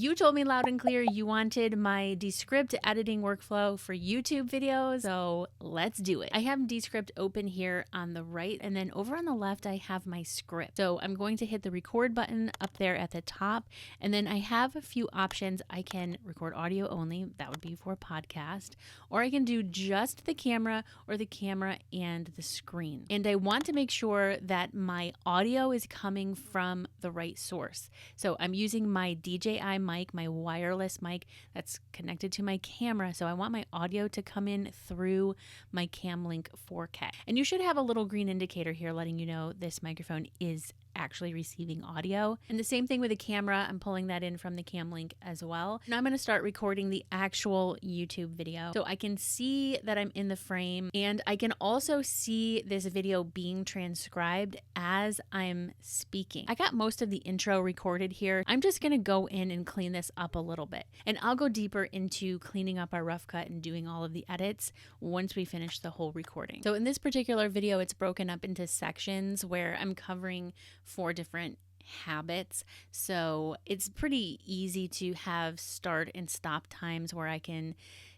You told me loud and clear you wanted my Descript editing workflow for YouTube videos, so let's do it. I have Descript open here on the right, and then over on the left I have my script. So I'm going to hit the record button up there at the top, and then I have a few options. I can record audio only, that would be for a podcast, or I can do just the camera or the camera and the screen. And I want to make sure that my audio is coming from the right source. So I'm using my DJI mic, my wireless mic that's connected to my camera. So I want my audio to come in through my Camlink 4K. And you should have a little green indicator here letting you know this microphone is actually receiving audio. And the same thing with the camera, I'm pulling that in from the Camlink as well. Now I'm going to start recording the actual YouTube video. So I can see that I'm in the frame, and I can also see this video being transcribed as I'm speaking. I got most of the intro recorded here. I'm just going to go in and clean this up a little bit. And I'll go deeper into cleaning up our rough cut and doing all of the edits once we finish the whole recording. So in this particular video, it's broken up into sections where I'm covering 4 different habits. So it's pretty easy to have start and stop times where I can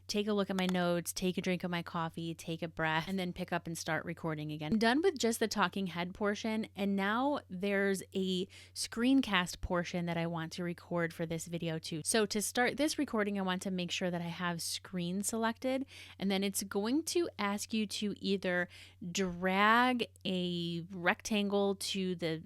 take a look at my notes, take a drink of my coffee, take a breath, and then pick up and start recording again. I'm done with just the talking head portion, and now there's a screencast portion that I want to record for this video too. So to start this recording, I want to make sure that I have screen selected, and then it's going to ask you to either drag a rectangle to the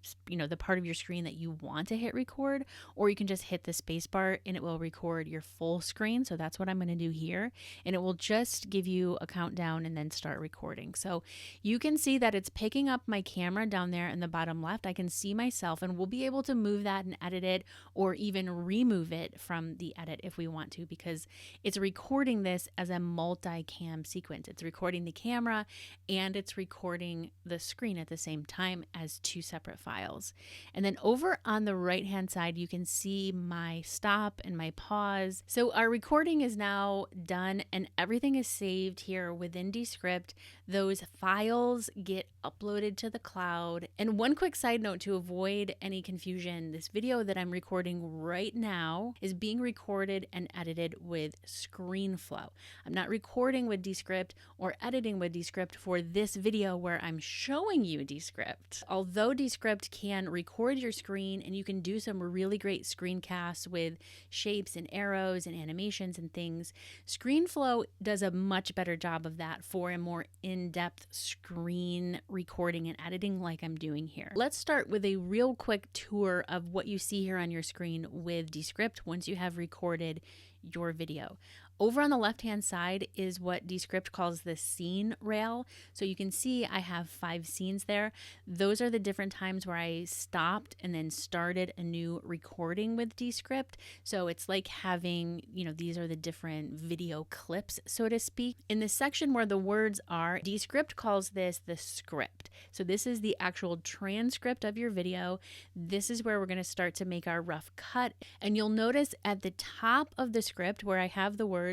part of your screen that you want to hit record, or you can just hit the space bar and it will record your full screen. So that's what I'm going to do here. And it will just give you a countdown and then start recording. So you can see that it's picking up my camera down there in the bottom left. I can see myself, and we'll be able to move that and edit it, or even remove it from the edit if we want to, because it's recording this as a multi-cam sequence. It's recording the camera and it's recording the screen at the same time as 2 separate files. And then over on the right hand side, you can see my stop and my pause. So our recording is now done, and everything is saved here within Descript. Those files get uploaded to the cloud. And one quick side note to avoid any confusion, this video that I'm recording right now is being recorded and edited with ScreenFlow. I'm not recording with Descript or editing with Descript for this video where I'm showing you Descript. Although Descript can record your screen and you can do some really great screencasts with shapes and arrows and animations and things, ScreenFlow does a much better job of that for a more in-depth screen recording and editing like I'm doing here. Let's start with a real quick tour of what you see here on your screen with Descript once you have recorded your video. Over on the left-hand side is what Descript calls the scene rail. So you can see I have 5 scenes there. Those are the different times where I stopped and then started a new recording with Descript. So it's like having, these are the different video clips, so to speak. In the section where the words are, Descript calls this the script. So this is the actual transcript of your video. This is where we're going to start to make our rough cut. And you'll notice at the top of the script where I have the words,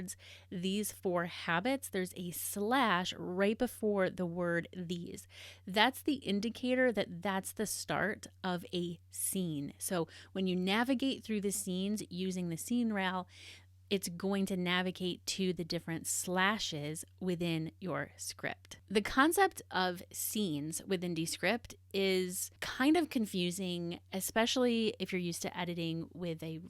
these 4 habits, there's a slash right before the word these. That's the indicator that that's the start of a scene. So when you navigate through the scenes using the scene rail, it's going to navigate to the different slashes within your script. The concept of scenes within Descript is kind of confusing, especially if you're used to editing with a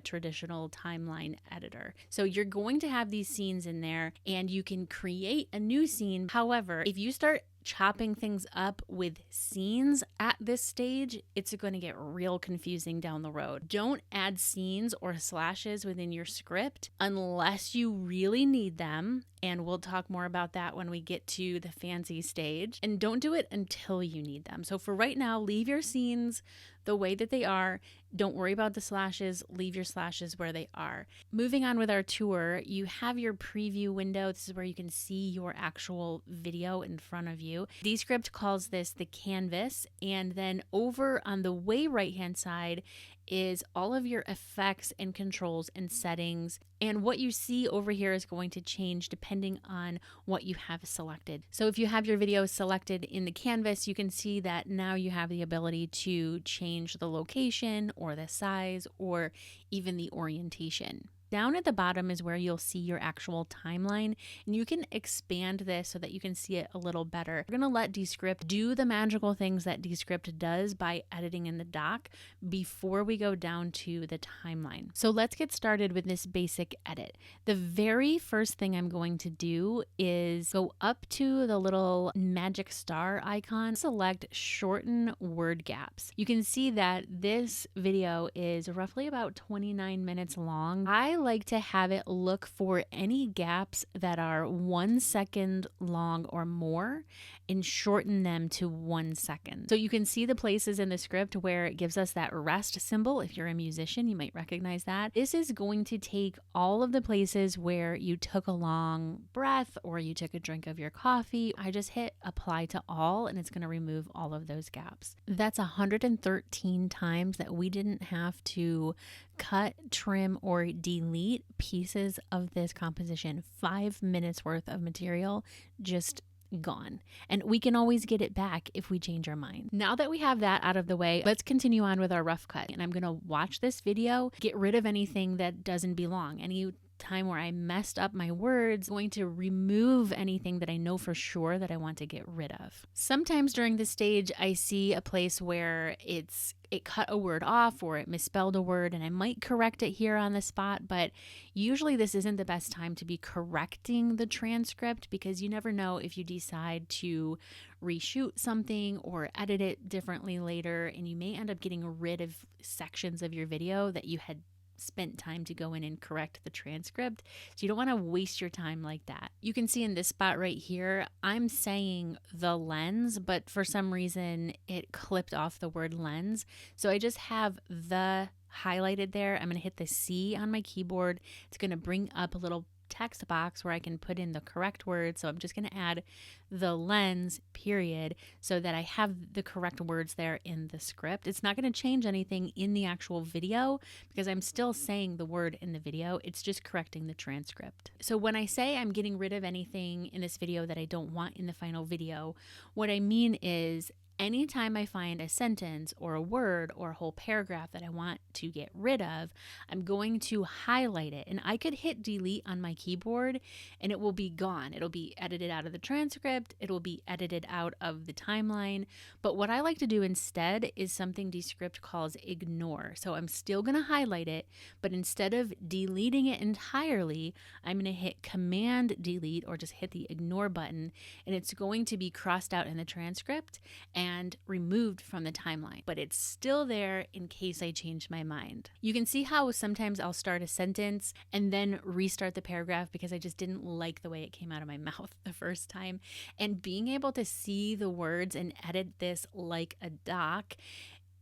traditional timeline editor. So you're going to have these scenes in there and you can create a new scene. However, if you start chopping things up with scenes at this stage, it's going to get real confusing down the road. Don't add scenes or slashes within your script unless you really need them. And we'll talk more about that when we get to the fancy stage. And don't do it until you need them. So for right now, leave your scenes the way that they are. Don't worry about the slashes. Leave your slashes where they are. Moving on with our tour, you have your preview window. This is where you can see your actual video in front of you. Descript calls this the canvas. And then over on the way right-hand side is all of your effects and controls and settings. And what you see over here is going to change depending on what you have selected. So if you have your video selected in the canvas, you can see that now you have the ability to change the location or the size or even the orientation. Down at the bottom is where you'll see your actual timeline, and you can expand this so that you can see it a little better. We're going to let Descript do the magical things that Descript does by editing in the dock before we go down to the timeline. So let's get started with this basic edit. The very first thing I'm going to do is go up to the little magic star icon, select shorten word gaps. You can see that this video is roughly about 29 minutes long. I like to have it look for any gaps that are 1 second long or more and shorten them to 1 second. So you can see the places in the script where it gives us that rest symbol. If you're a musician, you might recognize that. This is going to take all of the places where you took a long breath or you took a drink of your coffee. I just hit apply to all and it's going to remove all of those gaps. That's 113 times that we didn't have to cut, trim, or delete pieces of this composition. 5 minutes worth of material just gone. And we can always get it back if we change our mind. Now that we have that out of the way, let's continue on with our rough cut. And I'm going to watch this video, get rid of anything that doesn't belong. Any time where I messed up my words, going to remove anything that I know for sure that I want to get rid of. Sometimes during this stage, I see a place where it cut a word off or it misspelled a word, and I might correct it here on the spot, but usually this isn't the best time to be correcting the transcript because you never know if you decide to reshoot something or edit it differently later, and you may end up getting rid of sections of your video that you had spent time to go in and correct the transcript. So you don't want to waste your time like that. You can see in this spot right here, I'm saying the lens, but for some reason it clipped off the word lens. So I just have the highlighted there. I'm going to hit the C on my keyboard. It's going to bring up a little text box where I can put in the correct word. So I'm just going to add the lens period so that I have the correct words there in the script. It's not going to change anything in the actual video because I'm still saying the word in the video. It's just correcting the transcript. So when I say I'm getting rid of anything in this video that I don't want in the final video, what I mean is anytime I find a sentence or a word or a whole paragraph that I want to get rid of, I'm going to highlight it. And I could hit delete on my keyboard and it will be gone. It'll be edited out of the transcript. It'll be edited out of the timeline. But what I like to do instead is something Descript calls ignore. So I'm still going to highlight it, but instead of deleting it entirely, I'm going to hit Command Delete or just hit the ignore button, and it's going to be crossed out in the transcript and removed from the timeline, but it's still there in case I change my mind. You can see how sometimes I'll start a sentence and then restart the paragraph because I just didn't like the way it came out of my mouth the first time. And being able to see the words and edit this like a doc,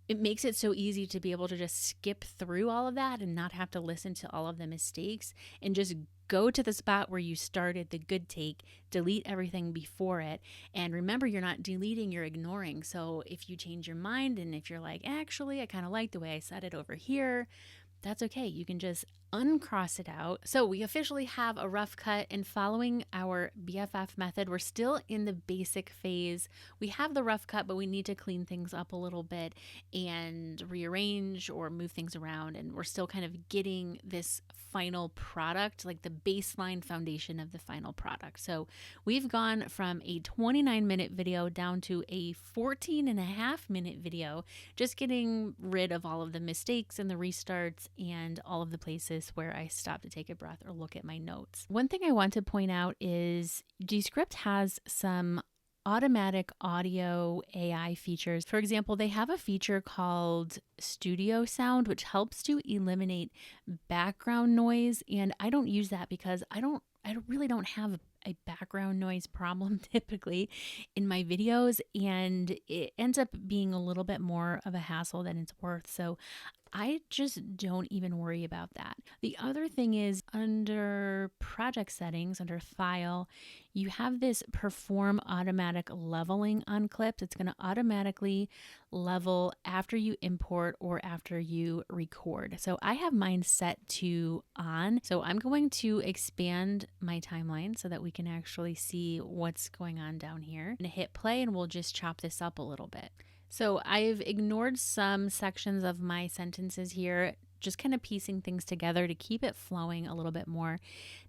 it makes it so easy to be able to just skip through all of that and not have to listen to all of the mistakes and just go to the spot where you started the good take, delete everything before it. And remember, you're not deleting, you're ignoring. So if you change your mind and if you're like, actually, I kind of like the way I said it over here, that's okay. You can just uncross it out. So we officially have a rough cut, and following our BFF method, we're still in the basic phase. We have the rough cut, but we need to clean things up a little bit and rearrange or move things around. And we're still kind of getting this final product, like the baseline foundation of the final product. So we've gone from a 29-minute video down to a 14.5-minute video, just getting rid of all of the mistakes and the restarts and all of the places where I stop to take a breath or look at my notes. One thing I want to point out is Descript has some automatic audio AI features. For example, they have a feature called Studio Sound, which helps to eliminate background noise. And I don't use that because I really don't have a background noise problem typically in my videos, and it ends up being a little bit more of a hassle than it's worth. So I just don't even worry about that. The other thing is under project settings, under file, you have this perform automatic leveling on clips. It's going to automatically level after you import or after you record. So I have mine set to on. So I'm going to expand my timeline so that we can actually see what's going on down here. And hit play and we'll just chop this up a little bit. So I've ignored some sections of my sentences here, just kind of piecing things together to keep it flowing a little bit more.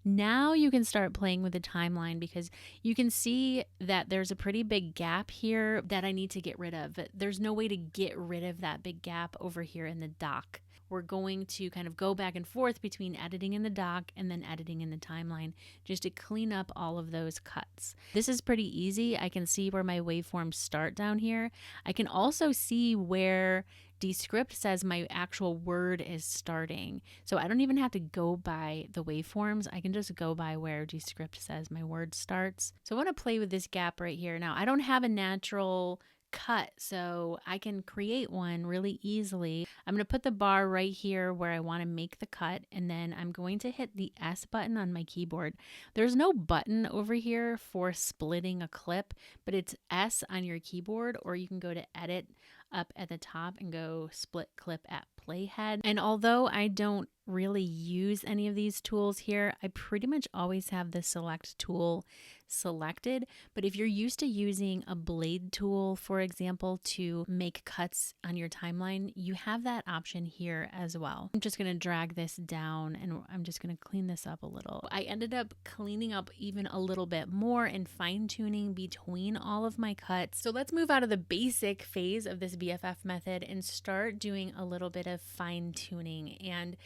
Now you can start playing with the timeline because you can see that there's a pretty big gap here that I need to get rid of. There's no way to get rid of that big gap over here in the doc. We're going to kind of go back and forth between editing in the doc and then editing in the timeline just to clean up all of those cuts. This is pretty easy. I can see where my waveforms start down here. I can also see where Descript says my actual word is starting. So I don't even have to go by the waveforms. I can just go by where Descript says my word starts. So I want to play with this gap right here. Now, I don't have a natural cut, so I can create one really easily. I'm going to put the bar right here where I want to make the cut, and then I'm going to hit the S button on my keyboard. There's no button over here for splitting a clip, but it's S on your keyboard, or you can go to edit up at the top and go split clip at playhead. And although I don't really use any of these tools here, I pretty much always have the select tool selected. But if you're used to using a blade tool, for example, to make cuts on your timeline, you have that option here as well. I'm just going to drag this down and I'm just going to clean this up a little. I ended up cleaning up even a little bit more and fine tuning between all of my cuts. So let's move out of the basic phase of this BFF method and start doing a little bit of fine tuning. And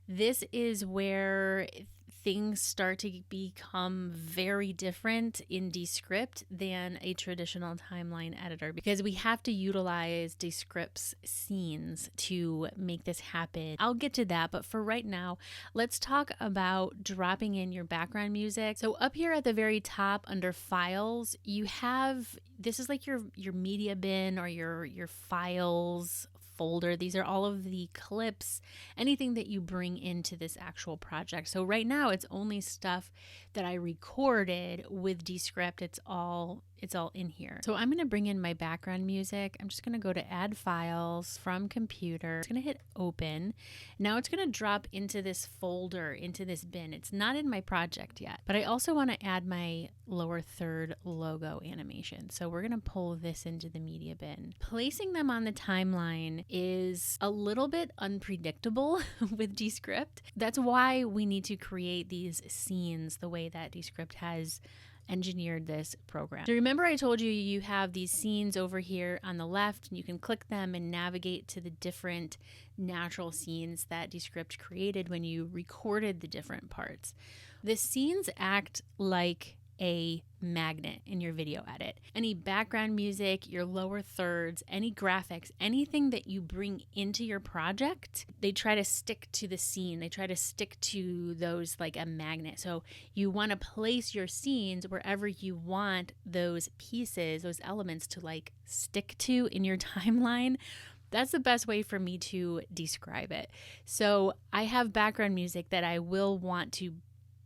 this is where things start to become very different in Descript than a traditional timeline editor, because we have to utilize Descript's scenes to make this happen. I'll get to that, but for right now, let's talk about dropping in your background music. So up here at the very top under files, you have, this is like your media bin or your files folder. These are all of the clips, anything that you bring into this actual project. So right now it's only stuff that I recorded with Descript. It's all in here. So I'm going to bring in my background music. I'm just going to go to add files from computer. It's going to hit open. Now it's going to drop into this folder, into this bin. It's not in my project yet, but I also want to add my lower third logo animation. So we're going to pull this into the media bin. Placing them on the timeline is a little bit unpredictable with Descript. That's why we need to create these scenes the way that Descript has engineered this program. So remember I told you you have these scenes over here on the left and you can click them and navigate to the different natural scenes that Descript created when you recorded the different parts. The scenes act like a magnet in your video edit. Any background music, your lower thirds, any graphics, anything that you bring into your project, they try to stick to the scene. They try to stick to those like a magnet. So you want to place your scenes wherever you want those pieces, those elements to like stick to in your timeline. That's the best way for me to describe it. So I have background music that I will want to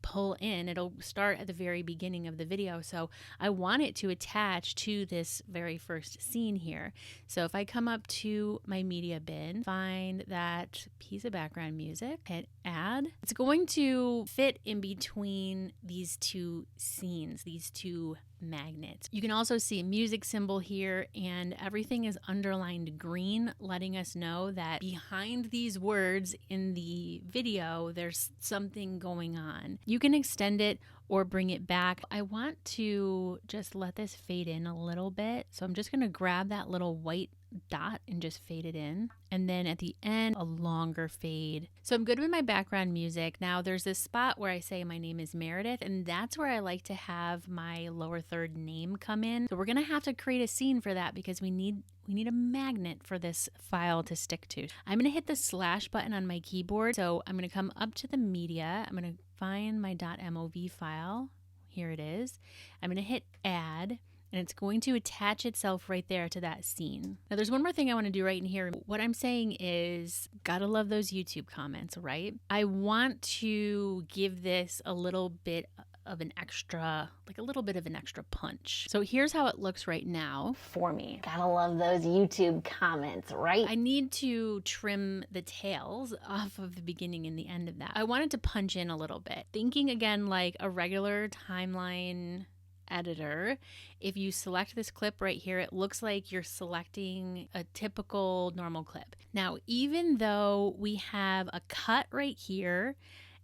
pull in. It'll start at the very beginning of the video. So I want it to attach to this very first scene here. So if I come up to my media bin, find that piece of background music, hit add, it's going to fit in between these two scenes, these two magnets. You can also see a music symbol here and everything is underlined green, letting us know that behind these words in the video, there's something going on. You can extend it or bring it back. I want to just let this fade in a little bit. So I'm just going to grab that little white dot and just fade it in. And then at the end, a longer fade. So I'm good with my background music. Now there's this spot where I say my name is Meredith, and that's where I like to have my lower third name come in. So we're going to have to create a scene for that because we need a magnet for this file to stick to. I'm going to hit the slash button on my keyboard. So I'm going to come up to the media. I'm going to find my .mov file. Here it is. I'm going to hit add. and it's going to attach itself right there to that scene. Now there's one more thing I want to do right in here. What I'm saying is, gotta love those YouTube comments, right? I want to give this a little bit of an extra, like a little bit of an extra punch. So here's how it looks right now for me. Gotta love those YouTube comments, right? I need to trim the tails off of the beginning and the end of that. I wanted to punch in a little bit. Thinking again like a regular timeline editor, if you select this clip right here, it looks like you're selecting a typical normal clip. Now, even though we have a cut right here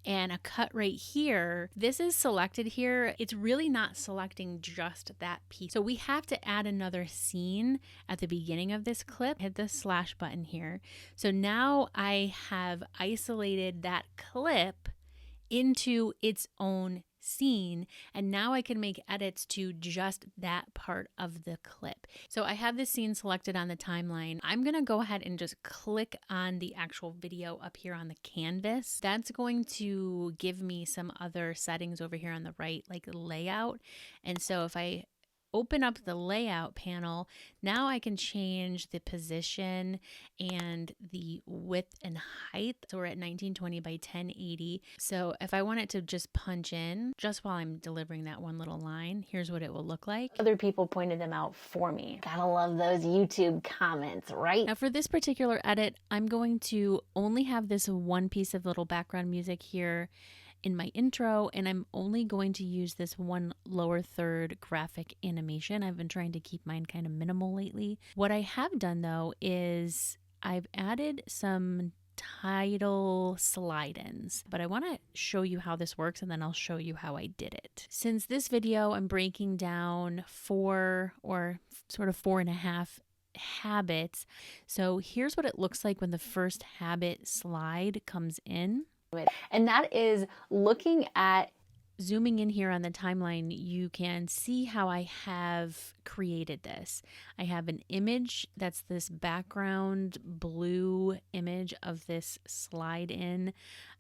and a cut right here, this is selected here. It's really not selecting just that piece. So we have to add another scene at the beginning of this clip. Hit the slash button here. So now I have isolated that clip into its own scene, and now I can make edits to just that part of the clip. So I have this scene selected on the timeline. I'm gonna go ahead and just click on the actual video up here on the canvas. That's going to give me some other settings over here on the right, like layout. And so if I open up the layout panel, now I can change the position and the width and height. So we're at 1920 by 1080. So if I want it to just punch in just while I'm delivering that one little line, here's what it will look like. Other people pointed them out for me. Gotta love those YouTube comments, right? Now for this particular edit, I'm going to only have this one piece of little background music here in my intro, and I'm only going to use this one lower third graphic animation. I've been trying to keep mine kind of minimal lately. What I have done though is I've added some title slide-ins, but I want to show you how this works and then I'll show you how I did it. Since this video I'm breaking down 4 or sort of 4.5 habits. So here's what it looks like when the first habit slide comes in. And that is looking at, zooming in here on the timeline, you can see how I have created this. I have an image that's this background blue image of this slide in.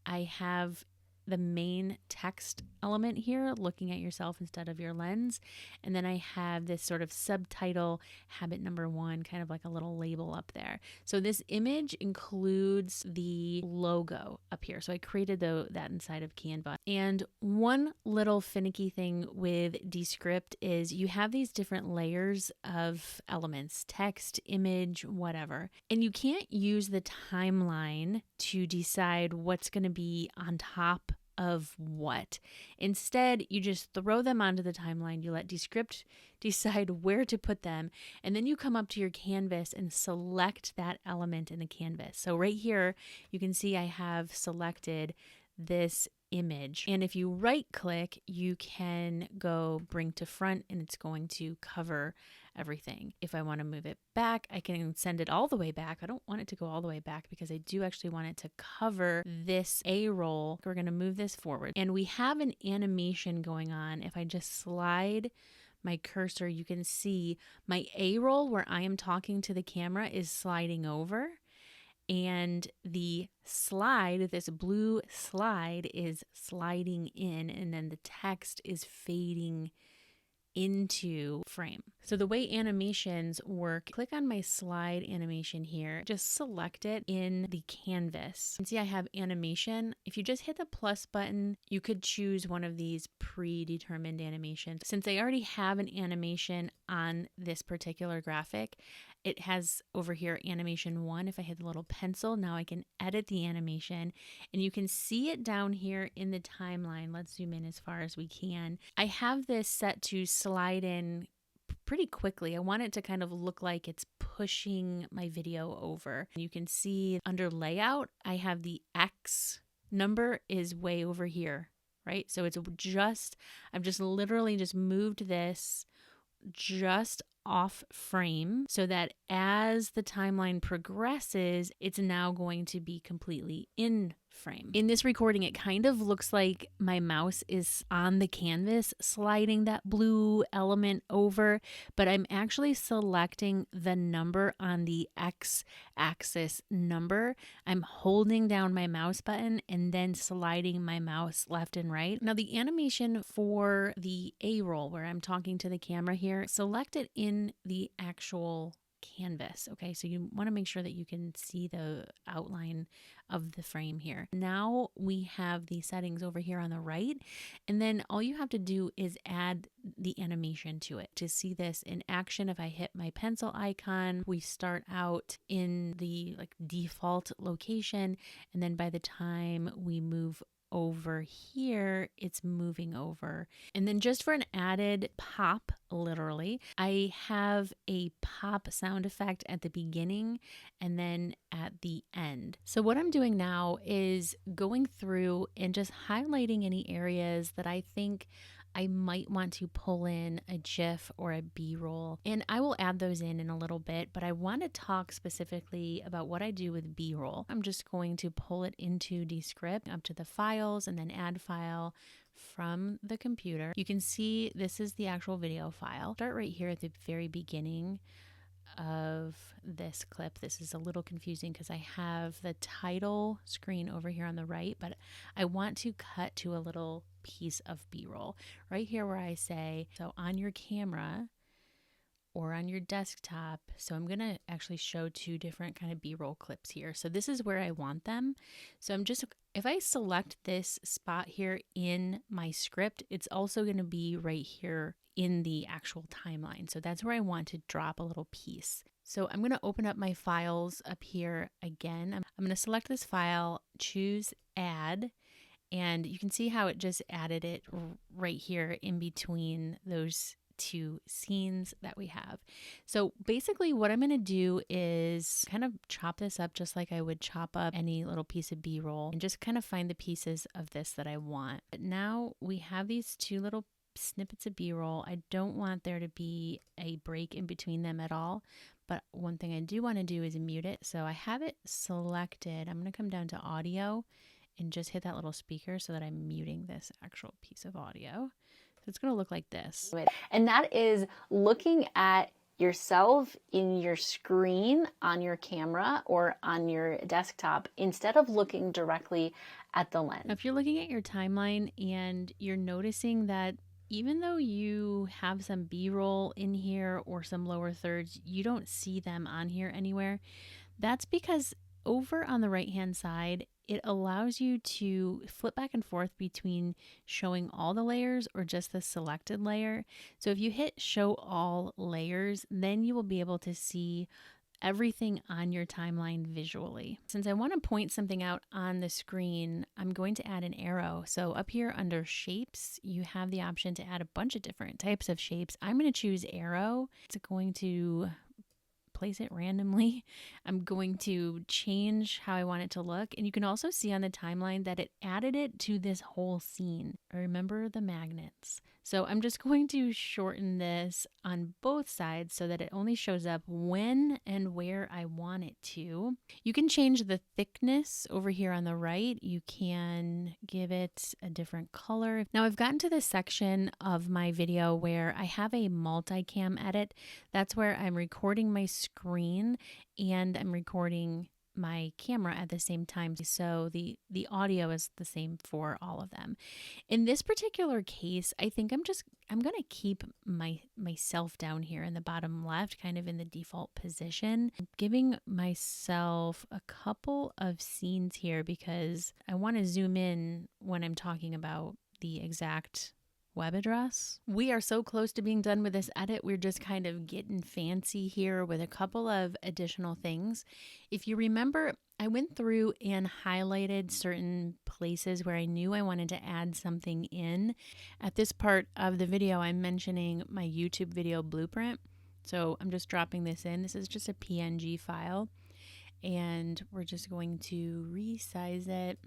I have the main text element here, looking at yourself instead of your lens. And then I have this sort of subtitle, habit number 1, kind of like a little label up there. So this image includes the logo up here. So I created that inside of Canva. And one little finicky thing with Descript is you have these different layers of elements, text, image, whatever. And you can't use the timeline to decide what's going to be on top of what. Instead, you just throw them onto the timeline. You let Descript decide where to put them, and then you come up to your canvas and select that element in the canvas. So right here, you can see I have selected this image. And if you right click, you can go bring to front and it's going to cover everything. If I want to move it back, I can send it all the way back. I don't want it to go all the way back because I do actually want it to cover this A roll. We're going to move this forward. And we have an animation going on. If I just slide my cursor, you can see my A roll where I am talking to the camera is sliding over. And the slide, this blue slide, is sliding in, and then the text is fading into frame. So the way animations work, click on my slide animation here, just select it in the canvas. And see I have animation. If you just hit the plus button, you could choose one of these predetermined animations. Since I already have an animation on this particular graphic, it has over here animation 1. If I hit the little pencil, now I can edit the animation and you can see it down here in the timeline. Let's zoom in as far as we can. I have this set to slide in pretty quickly. I want it to kind of look like it's pushing my video over. You can see under layout, I have the X number is way over here, right? So it's just, I've just literally just moved this just off frame so that as the timeline progresses, it's now going to be completely in frame. In this recording, it kind of looks like my mouse is on the canvas sliding that blue element over, but I'm actually selecting the number on the X-axis number. I'm holding down my mouse button and then sliding my mouse left and right. Now the animation for the A roll where I'm talking to the camera here, select it in the actual canvas. Okay, so you want to make sure that you can see the outline of the frame here. Now we have the settings over here on the right, and then all you have to do is add the animation to it. To see this in action, if I hit my pencil icon, we start out in the default location, and then by the time we move over here, it's moving over. And then just for an added pop, literally, I have a pop sound effect at the beginning and then at the end. So what I'm doing now is going through and just highlighting any areas that I think I might want to pull in a GIF or a B-roll, and I will add those in a little bit, but I want to talk specifically about what I do with B-roll. I'm just going to pull it into Descript up to the files and then add file from the computer. You can see this is the actual video file. Start right here at the very beginning of this clip. This is a little confusing because I have the title screen over here on the right, but I want to cut to a little piece of B-roll right here where I say, so on your camera or on your desktop. So I'm going to actually show two different kind of B-roll clips here. So this is where I want them. So if I select this spot here in my script, it's also going to be right here in the actual timeline. So that's where I want to drop a little piece. So I'm going to open up my files up here again. I'm going to select this file, choose add, and you can see how it just added it right here in between those two scenes that we have. So basically what I'm going to do is kind of chop this up just like I would chop up any little piece of B-roll and just kind of find the pieces of this that I want. But now we have these two little snippets of B-roll. I don't want there to be a break in between them at all. But one thing I do want to do is mute it. So I have it selected. I'm going to come down to audio and just hit that little speaker so that I'm muting this actual piece of audio. So it's going to look like this. And that is looking at yourself in your screen on your camera or on your desktop instead of looking directly at the lens. Now, if you're looking at your timeline and you're noticing that even though you have some B-roll in here or some lower thirds, you don't see them on here anywhere. That's because over on the right-hand side, it allows you to flip back and forth between showing all the layers or just the selected layer. So if you hit show all layers, then you will be able to see everything on your timeline visually. Since I want to point something out on the screen, I'm going to add an arrow. So up here under shapes, you have the option to add a bunch of different types of shapes. I'm going to choose arrow. It's going to place it randomly. I'm going to change how I want it to look. And you can also see on the timeline that it added it to this whole scene. Remember the magnets. So I'm just going to shorten this on both sides so that it only shows up when and where I want it to. You can change the thickness over here on the right. You can give it a different color. Now I've gotten to this section of my video where I have a multicam edit. That's where I'm recording my screen and I'm recording my camera at the same time. So the audio is the same for all of them. In this particular case, I think I'm going to keep myself down here in the bottom left, kind of in the default position, giving myself a couple of scenes here because I want to zoom in when I'm talking about the exact web address. We are so close to being done with this edit. We're just kind of getting fancy here with a couple of additional things. If you remember, I went through and highlighted certain places where I knew I wanted to add something in. At this part of the video, I'm mentioning my YouTube video blueprint. So I'm just dropping this in. This is just a PNG file, and we're just going to resize it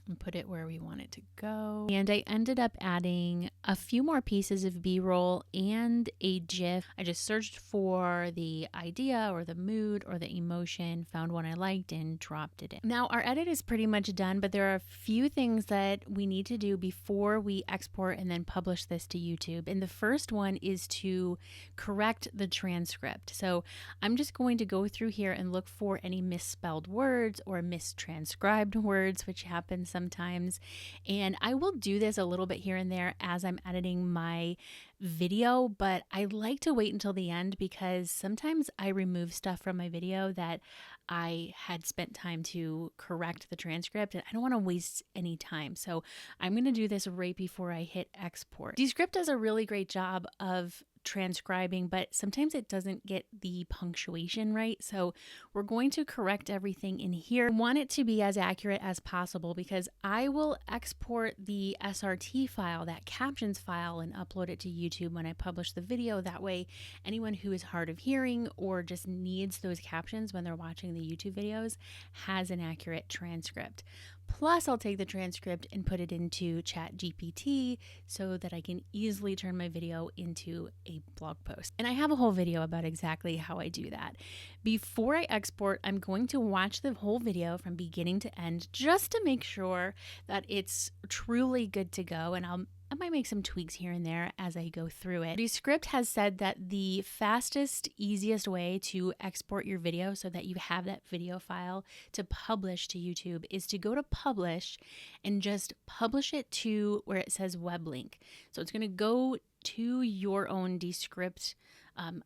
and put it where we want it to go. And I ended up adding a few more pieces of B-roll and a GIF. I just searched for the idea or the mood or the emotion, found one I liked, and dropped it in. Now our edit is pretty much done, but there are a few things that we need to do before we export and then publish this to YouTube. And the first one is to correct the transcript. So I'm just going to go through here and look for any misspelled words or mistranscribed words, which happens sometimes. And I will do this a little bit here and there as I'm editing my video, but I like to wait until the end because sometimes I remove stuff from my video that I had spent time to correct the transcript and I don't want to waste any time. So I'm going to do this right before I hit export. Descript does a really great job of transcribing, but sometimes it doesn't get the punctuation right. So we're going to correct everything in here. I want it to be as accurate as possible because I will export the SRT file, that captions file, and upload it to YouTube when I publish the video. That way, anyone who is hard of hearing or just needs those captions when they're watching the YouTube videos has an accurate transcript. Plus, I'll take the transcript and put it into ChatGPT so that I can easily turn my video into a blog post. And I have a whole video about exactly how I do that. Before I export, I'm going to watch the whole video from beginning to end just to make sure that it's truly good to go. And I might make some tweaks here and there as I go through it. Descript has said that the fastest, easiest way to export your video so that you have that video file to publish to YouTube is to go to publish and just publish it to where it says web link. So it's going to go to your own Descript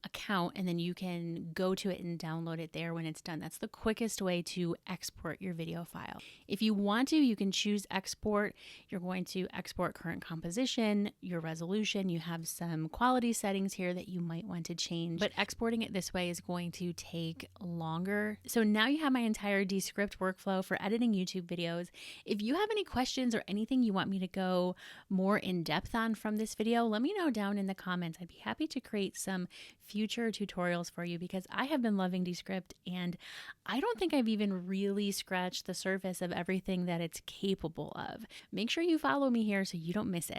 account, and then you can go to it and download it there when it's done. That's the quickest way to export your video file. If you want to, you can choose export. You're going to export current composition, your resolution. You have some quality settings here that you might want to change, but exporting it this way is going to take longer. So now you have my entire Descript workflow for editing YouTube videos. If you have any questions or anything you want me to go more in depth on from this video, let me know down in the comments. I'd be happy to create some future tutorials for you because I have been loving Descript and I don't think I've even really scratched the surface of everything that it's capable of. Make sure you follow me here so you don't miss it.